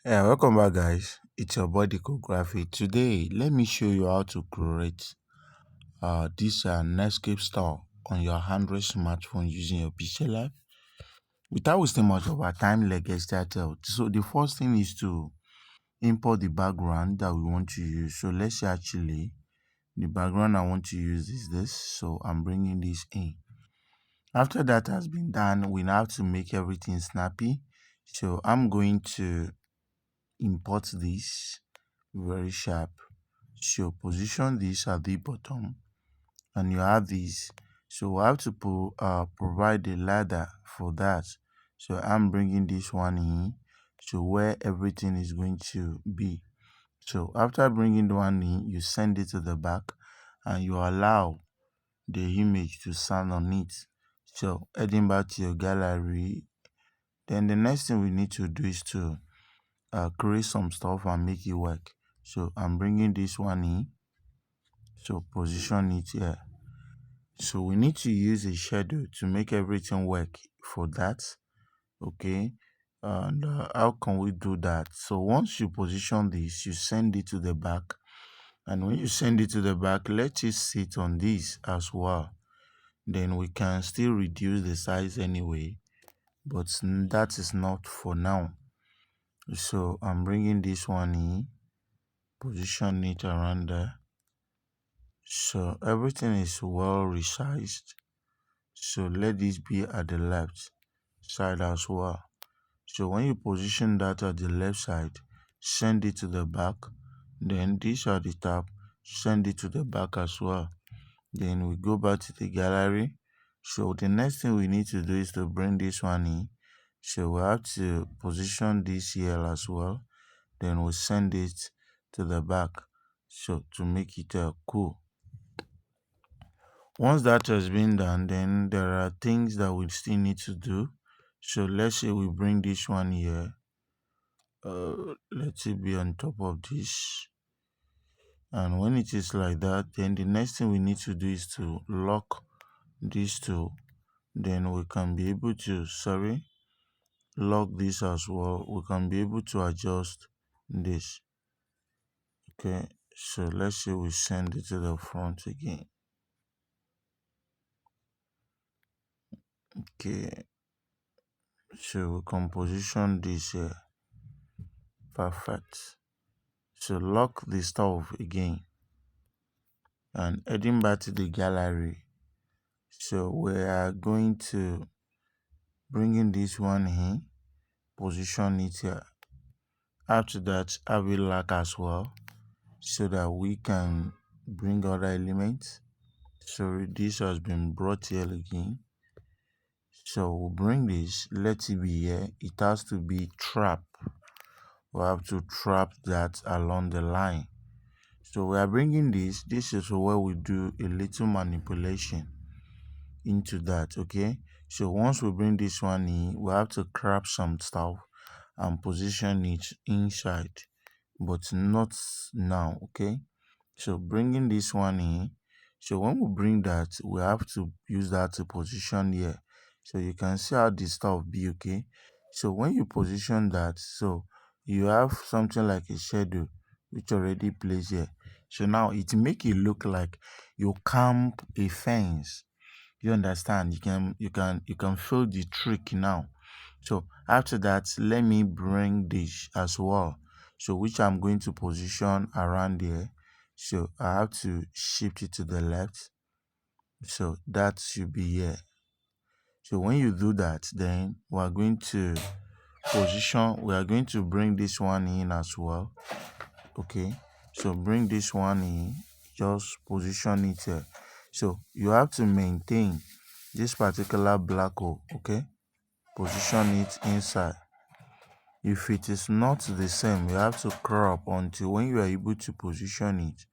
Yeah, welcome back, guys. It's your body Graphic. Today, let me show you how to create this Netscape store on your Android smartphone using your pixellab. Without wasting much of our time, let's get started. So the first thing is to import the background that we want to use. So let's say actually the background I want to use is this. So I'm bringing this in. After that has been done, we now have to make everything snappy. So I'm going to import this very sharp. So position this at the bottom and you have this. So we have to provide a ladder for that. So I'm bringing this one in, so where everything is going to be. So after bringing the one in, you send it to the back and you allow the image to stand on it. So heading back to your gallery, then the next thing we need to do is to create some stuff and make it work. So I'm bringing this one in, so position it here. So we need to use a shadow to make everything work for that. Okay, and how can we do that? So once you position this, you send it to the back, and when you send it to the back, let it sit on this as well. Then we can still reduce the size anyway, but that is not for now. So I'm bringing this one in, position it around there. So everything is well resized. So let this be at the left side as well. So when you position that at the left side, send it to the back. Then this at the top, send it to the back as well. Then we go back to the gallery. So the next thing we need to do is to bring this one in. So we have to position this here as well. Then we send it to the back. So to make it cool. Once that has been done, then there are things that we still need to do. So let's say we bring this one here. Let it be on top of this. And when it is like that, then the next thing we need to do is to lock these two. Then we can be able to, lock this as well. We can be able to adjust this. Okay, so let's say we send it to the front again. Okay, so we can position this here. Perfect. So lock the stuff again and heading back to the gallery. So we are going to bring in this one here, position it here. After that, I will lock as well so that we can bring other elements. So this has been brought here again. So we'll bring this, let it be here. It has to be trap. We have to trap that along the line. So we are bringing this. This is where we do a little manipulation into that. Okay, so once we bring this one in, we have to crop some stuff and position it inside, but not now. Okay, so bringing this one in, so when we bring that, we have to use that to position here, so you can see how the stuff be. Okay, so when you position that, so you have something like a shadow which already plays here. So now it make it look like you camp a fence. You understand? You can feel the trick now. So after that, let me bring this as well, so which I'm going to position around there. So I have to shift it to the left, so that should be here. So when you do that, then we are going to bring this one in as well. Okay, so bring this one in, just position it here. So you have to maintain this particular black hole. Okay, position it inside. If it is not the same, you have to crop until when you are able to position it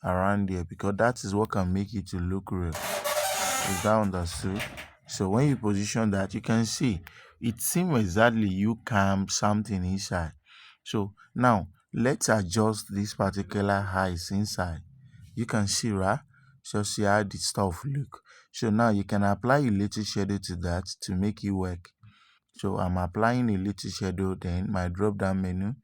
around there, because that is what can make it to look real. Is that understood? So when you position that, you can see it seems exactly you camp something inside. So now let's adjust this particular height inside. You can see, right? So see how the stuff look. So now you can apply a little shadow to that to make it work. So I'm applying a little shadow, then my drop down menu,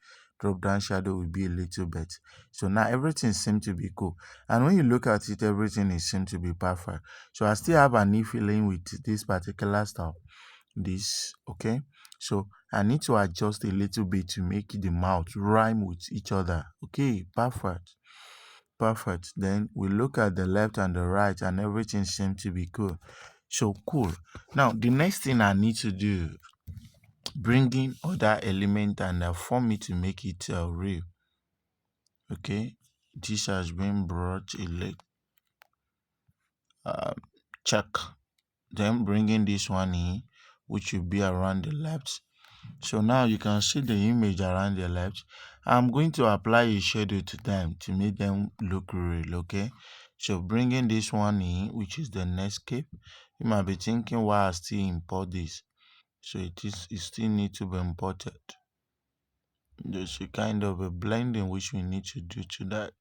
drop down shadow will be a little bit. So now everything seems to be cool. And when you look at it, everything is seems to be perfect. So I still have an feeling with this particular stuff. This, okay. So I need to adjust a little bit to make the mouth rhyme with each other. Okay, perfect. Perfect. Then we look at the left and the right, and everything seems to be cool. So cool. Now the next thing I need to do, bringing other element and form it to make it real. Okay, this has been brought uh, check. Then bringing this one in, which will be around the left. So now you can see the image around the left. I'm going to apply a shadow to them to make them look real. Okay, so bringing this one in, which is the Netscape. You might be thinking why I still import this. So it still need to be imported. There's a kind of a blending which we need to do to that.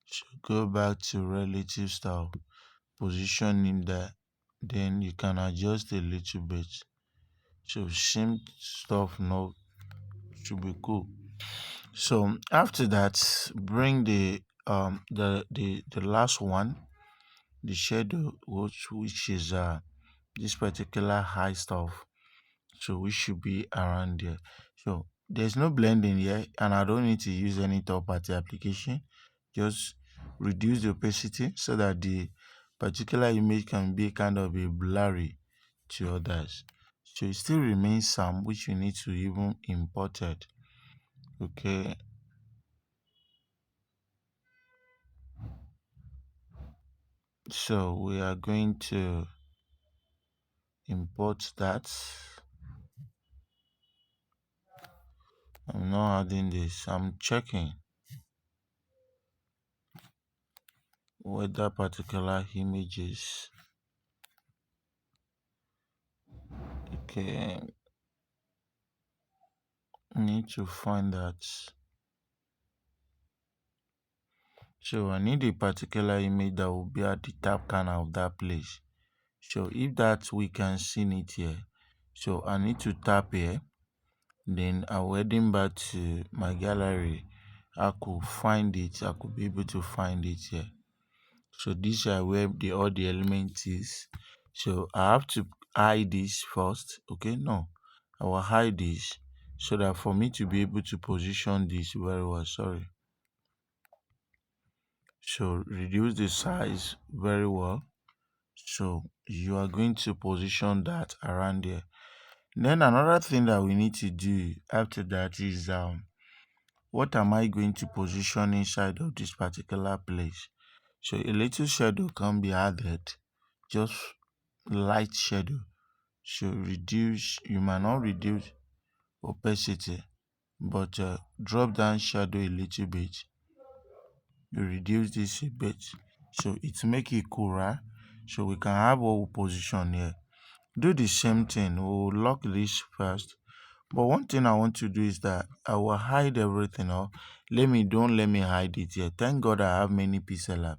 So go back to relative style, position in there, then you can adjust a little bit. So same stuff now should be cool. So after that, bring the last one, the shadow, which is this particular high stuff. So we should be around there. So there's no blending here, and I don't need to use any third party application. Just reduce the opacity so that the particular image can be kind of a blurry to others. So it still remains some which you need to even import it. Okay, so we are going to import that. I'm not adding this, I'm checking whether particular images. Okay, need to find that. So I need a particular image that will be at the top corner of that place. So if that we can see it here, so I need to tap here, then I'll heading back to my gallery. I could find it, I could be able to find it here. So these are where all the elements is. So I have to hide this first. Okay, no, I will hide this so that for me to be able to position this very well. Sorry. So reduce the size very well. So you are going to position that around there. Then another thing that we need to do after that is what am I going to position inside of this particular place? So a little shadow can be added, just light shadow. So reduce, you might not reduce opacity, but drop down shadow a little bit. You reduce this a bit, so it make it cooler. So we can have what we position here. Do the same thing. We'll lock this first. But one thing I want to do is that I will hide everything up. Don't let me hide it here. Thank God I have many pixellab.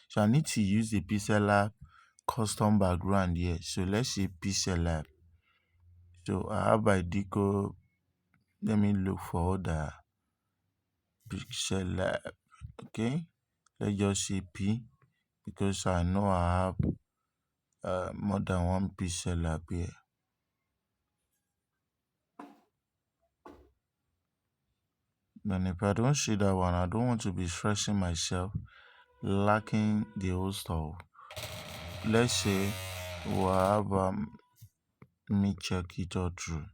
So I need to use the pixellab custom background here. So let's say pixellab. So I have by deco. Let me look for the pixellab. Okay. Let's just say P because I know I have more than one pixellab here. Then if I don't see that one, I don't want to be stressing myself, lacking the whole stuff. Let's say we'll have let me check it all through.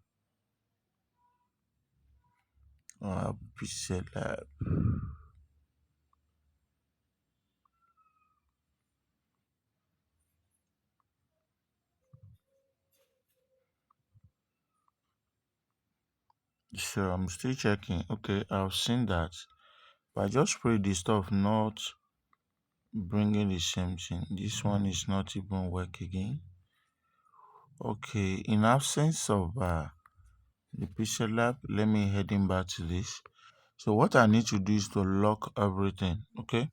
Pixel lab. So I'm still checking. Okay, I've seen that. But I just pray the stuff not bringing the same thing. This one is not even work again. Okay, in absence of the pixel lab, let me heading back to this. So what I need to do is to lock everything. Okay,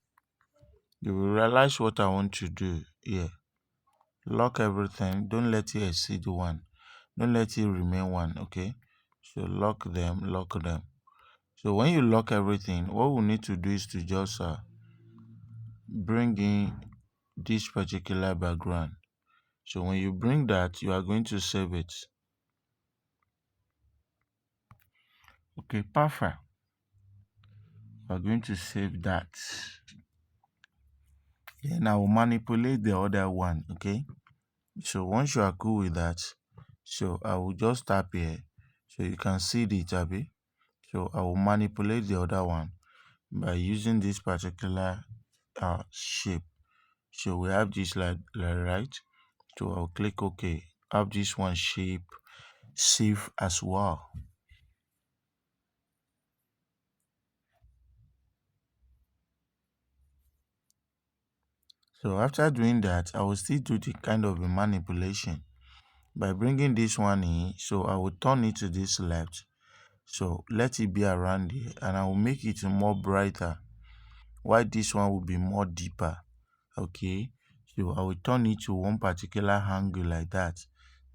you will realize what I want to do here. Lock everything. Don't let it exceed one. Don't let it remain one. Okay, so lock them. So when you lock everything, what we need to do is to just bring in this particular background. So when you bring that, you are going to save it. Okay, perfect. We're going to save that. Then I will manipulate the other one. Okay, so once you are cool with that, so I will just tap here, so you can see the tabby. So I will manipulate the other one by using this particular shape. So we have this like right. So I'll click OK. Have this one shape save as well. So after doing that, I will still do the kind of a manipulation by bringing this one in. So I will turn it to this left. So let it be around here, and I will make it more brighter, while this one will be more deeper. Okay, so I will turn it to one particular angle like that.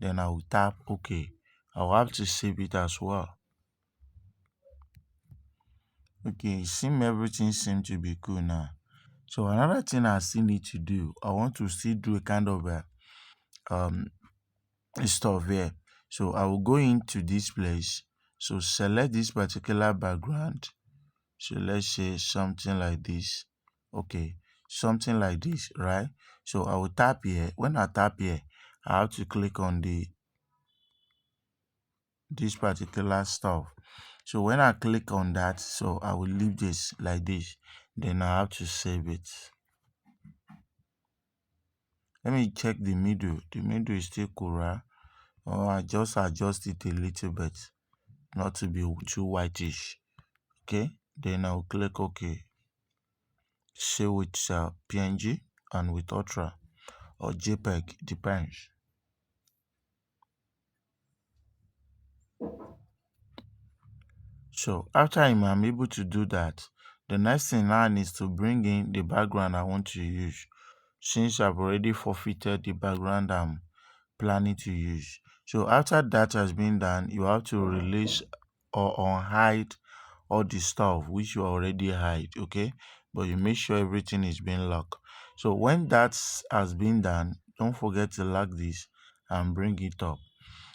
Then I will tap OK. I will have to save it as well. Okay, everything seems to be cool now. So another thing I still need to do, I want to still do a kind of a stuff here. So I will go into this place. So select this particular background. So let's say something like this. Okay, something like this, right? So I will tap here. When I tap here, I have to click on this particular stuff. So when I click on that, so I will leave this like this. Then I have to save it. Let me check the middle. The middle is still correct. Or I just adjust it a little bit, not to be too whitish. Okay, then I'll click OK. Save with PNG and with Ultra or JPEG, depends. So after I'm able to do that, the next thing now is to bring in the background I want to use. Since I've already forfeited the background I'm planning to use. So after that has been done, you have to release or unhide all the stuff which you already hide. Okay, but you make sure everything is being locked. So when that has been done, don't forget to lock this and bring it up.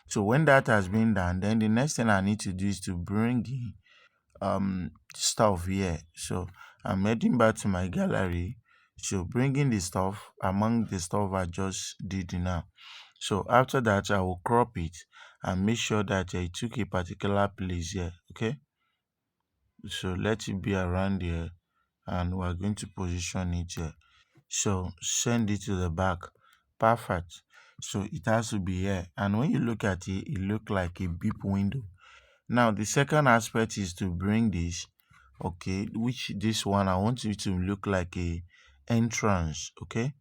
So when that has been done, then the next thing I need to do is to bring in stuff here. So I'm heading back to my gallery. So bringing the stuff among the stuff I just did now. So after that, I will crop it and make sure that I took a particular place here. Okay, so let it be around here, and we're going to position it here. So send it to the back. Perfect. So it has to be here, and when you look at it, it looks like a beep window. Now the second aspect is to bring this, okay, which this one I want it to look like a entrance. Okay,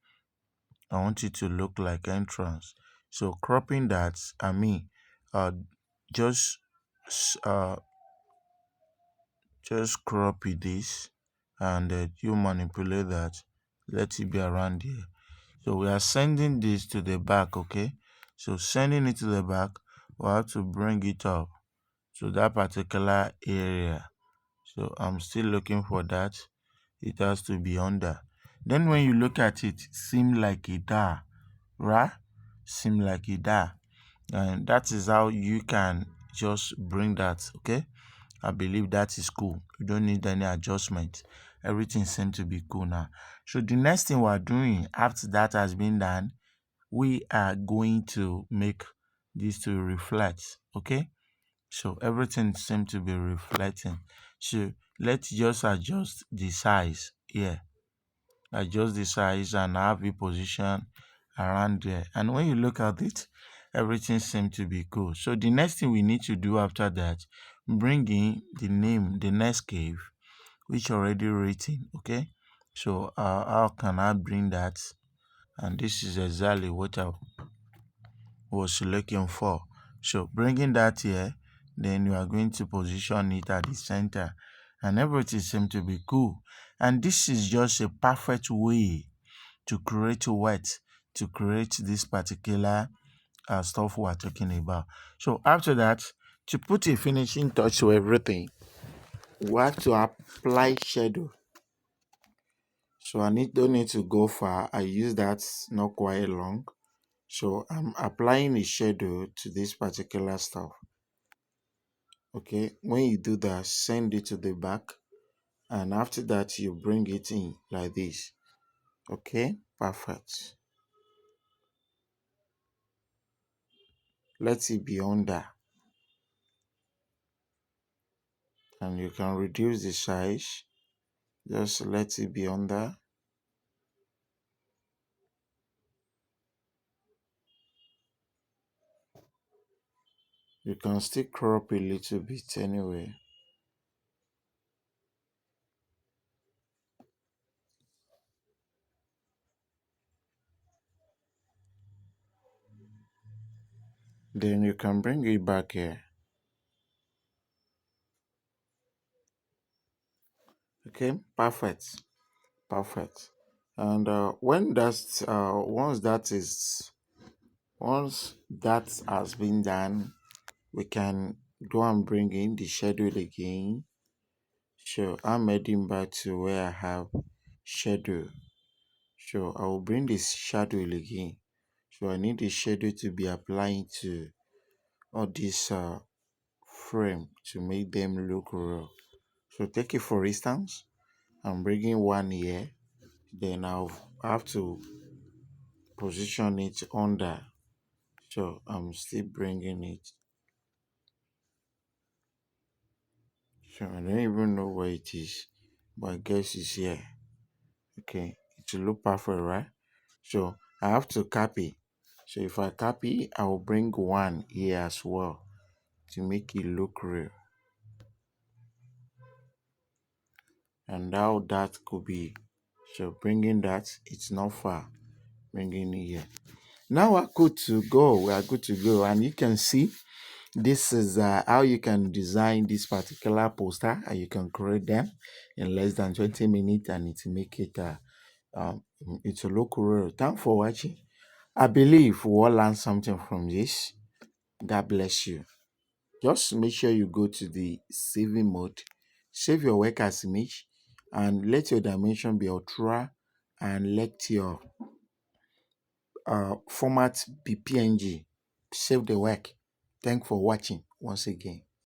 I want it to look like entrance. So cropping that, uh just uh just crop it this, and you manipulate that, let it be around here. So we are sending this to the back. Okay, so sending it to the back, we have to bring it up to that particular area. So I'm still looking for that. It has to be under. Then when you look at it, seem like a da, right? Seem like a da. And that is how you can just bring that. Okay, I believe that is cool. You don't need any adjustment. Everything seems to be cool now. So the next thing we're doing after that has been done, we are going to make this to reflect. Okay, so everything seems to be reflecting. So let's just adjust the size here. Adjust the size and have it position around there. And when you look at it, everything seems to be cool. So the next thing we need to do after that, bring in the name, the next cave, which already written. Okay, so how can I bring that? And this is exactly what I was looking for. So bringing that here, then you are going to position it at the center, and everything seems to be cool. And this is just a perfect way to create a wet, to create this particular stuff we are talking about. So after that, to put a finishing touch to everything, we have to apply shadow. So don't need to go far. I use that not quite long. So I'm applying a shadow to this particular stuff. Okay, when you do that, send it to the back, and after that you bring it in like this. Okay, perfect. Let it be under, and you can reduce the size. Just let it be under. You can still crop a little bit anyway. Then you can bring it back here. Okay, perfect, perfect. And once that has been done, we can go and bring in the schedule again. So I'm heading back to where I have schedule. So I will bring this schedule again. So I need the schedule to be applying to all this frame to make them look real. So take it for instance, I'm bringing one here, then I'll have to position it under. So I'm still bringing it. So I don't even know where it is, but I guess it's here. Okay, it will look perfect, right? So I have to copy. So if I copy, I will bring one here as well to make it look real. And now that could be, so bringing that, it's not far, bringing it here. Now we're good to go. We are good to go, and you can see this is how you can design this particular poster, and you can create them in less than 20 minutes, and it will make it um, it's a look real. Thanks for watching. I believe we all learned something from this. God bless you. Just make sure you go to the saving mode, save your work as image, and let your dimension be ultra, and let your format be PNG. Save the work. Thanks for watching once again.